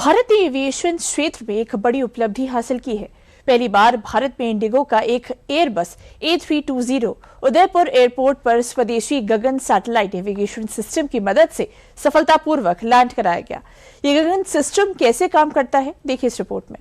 भारतीय एविएशन क्षेत्र में एक बड़ी उपलब्धि हासिल की है। पहली बार भारत में इंडिगो का एक एयरबस A320 उदयपुर एयरपोर्ट पर स्वदेशी गगन सैटेलाइट नेविगेशन सिस्टम की मदद से सफलतापूर्वक लैंड कराया गया। ये गगन सिस्टम कैसे काम करता है, देखिए इस रिपोर्ट में।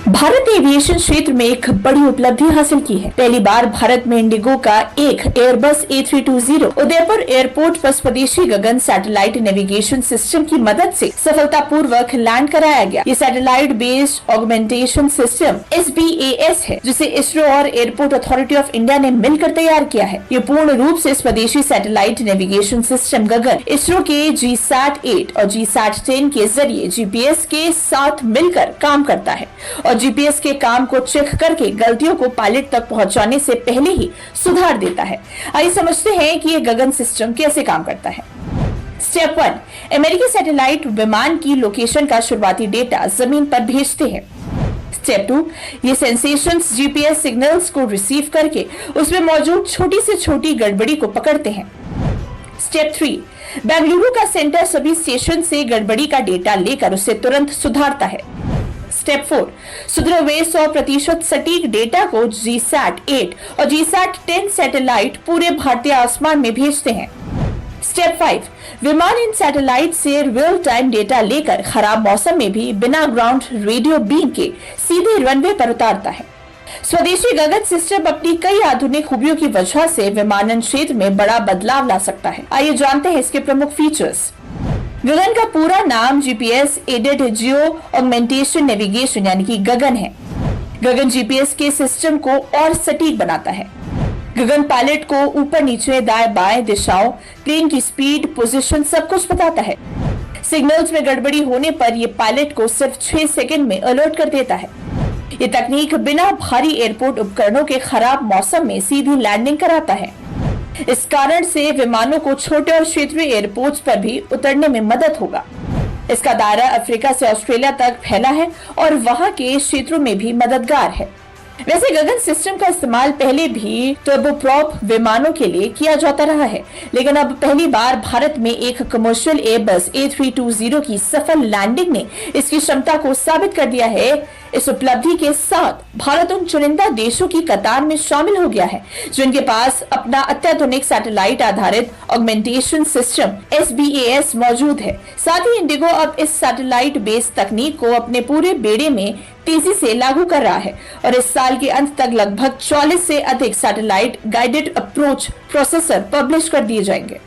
भारत ने एविएशन क्षेत्र में एक बड़ी उपलब्धि हासिल की है। पहली बार भारत में इंडिगो का एक एयरबस A320 उदयपुर एयरपोर्ट पर स्वदेशी गगन सैटेलाइट नेविगेशन सिस्टम की मदद से सफलतापूर्वक लैंड कराया गया। ये satellite based augmentation system SBAS है, जिसे इसरो और एयरपोर्ट अथॉरिटी ऑफ इंडिया ने मिलकर तैयार किया है। ये पूर्ण रूप से स्वदेशी सैटेलाइट नेविगेशन सिस्टम गगन इसरो के GSAT-8 और GSAT-10 के जरिए GPS के साथ मिलकर काम करता है और GPS के काम को चेक करके गलतियों को पायलट तक पहुंचाने से पहले ही सुधार देता है। आइए समझते हैं कि यह गगन सिस्टम कैसे काम करता है। स्टेप 1, अमेरिकी सैटेलाइट विमान की लोकेशन का शुरुआती डेटा जमीन पर भेजते हैं। स्टेप 2, ये सेंसेशंस GPS सिग्नल्स को रिसीव करके उसमें मौजूद छोटी से छोटी गड़बड़ी को पकड़ते हैं। स्टेप 3, बेंगलुरु का सेंटर सभी स्टेशन से गड़बड़ी का डेटा लेकर उसे तुरंत सुधारता है। स्टेप 4, सुधरे हुए 100% सटीक डेटा को GSAT-8 और GSAT-10 सैटेलाइट पूरे भारतीय आसमान में भेजते हैं। स्टेप 5, विमान इन सैटेलाइट से रियल टाइम डेटा लेकर खराब मौसम में भी बिना ग्राउंड रेडियो बीम के सीधे रनवे पर उतारता है। स्वदेशी गगन सिस्टम अपनी कई आधुनिक खूबियों की वजह से विमानन क्षेत्र में बड़ा बदलाव ला सकता है। आइए जानते हैं इसके प्रमुख फीचर्स। गगन का पूरा नाम GPS एडेड जियो ऑगमेंटेशन नेविगेशन यानी कि गगन है। गगन GPS के सिस्टम को और सटीक बनाता है। गगन पायलट को ऊपर नीचे दाएं बाएं दिशाओं, प्लेन की स्पीड, पोजीशन सब कुछ बताता है। सिग्नल्स में गड़बड़ी होने पर यह पायलट को सिर्फ 6 सेकंड में अलर्ट कर देता है। ये तकनीक बिना भारी एयरपोर्ट उपकरणों के खराब मौसम में सीधी लैंडिंग कराता है। इस कारण से विमानों को छोटे और क्षेत्रीय एयरपोर्ट्स पर भी उतरने में मदद होगा। इसका दायरा अफ्रीका से ऑस्ट्रेलिया तक फैला है और वहां के क्षेत्रों में भी मददगार है। वैसे गगन सिस्टम का इस्तेमाल पहले भी टर्बोप्रॉप विमानों के लिए किया जाता रहा है, लेकिन अब पहली बार भारत में एक कमर्शियल एयरबस A320 की सफल लैंडिंग ने इसकी क्षमता को साबित कर दिया है। इस उपलब्धि के साथ भारत उन चुनिंदा देशों की कतार में शामिल हो गया है जिनके पास अपना अत्याधुनिक सैटेलाइट आधारित ऑगमेंटेशन सिस्टम SBAS मौजूद है। साथ ही इंडिगो अब इस सैटेलाइट बेस्ड तकनीक को अपने पूरे बेड़े में तेजी से लागू कर रहा है और इस साल के अंत तक लगभग 40 से अधिक satellite guided approach processor publish कर दिए जाएंगे।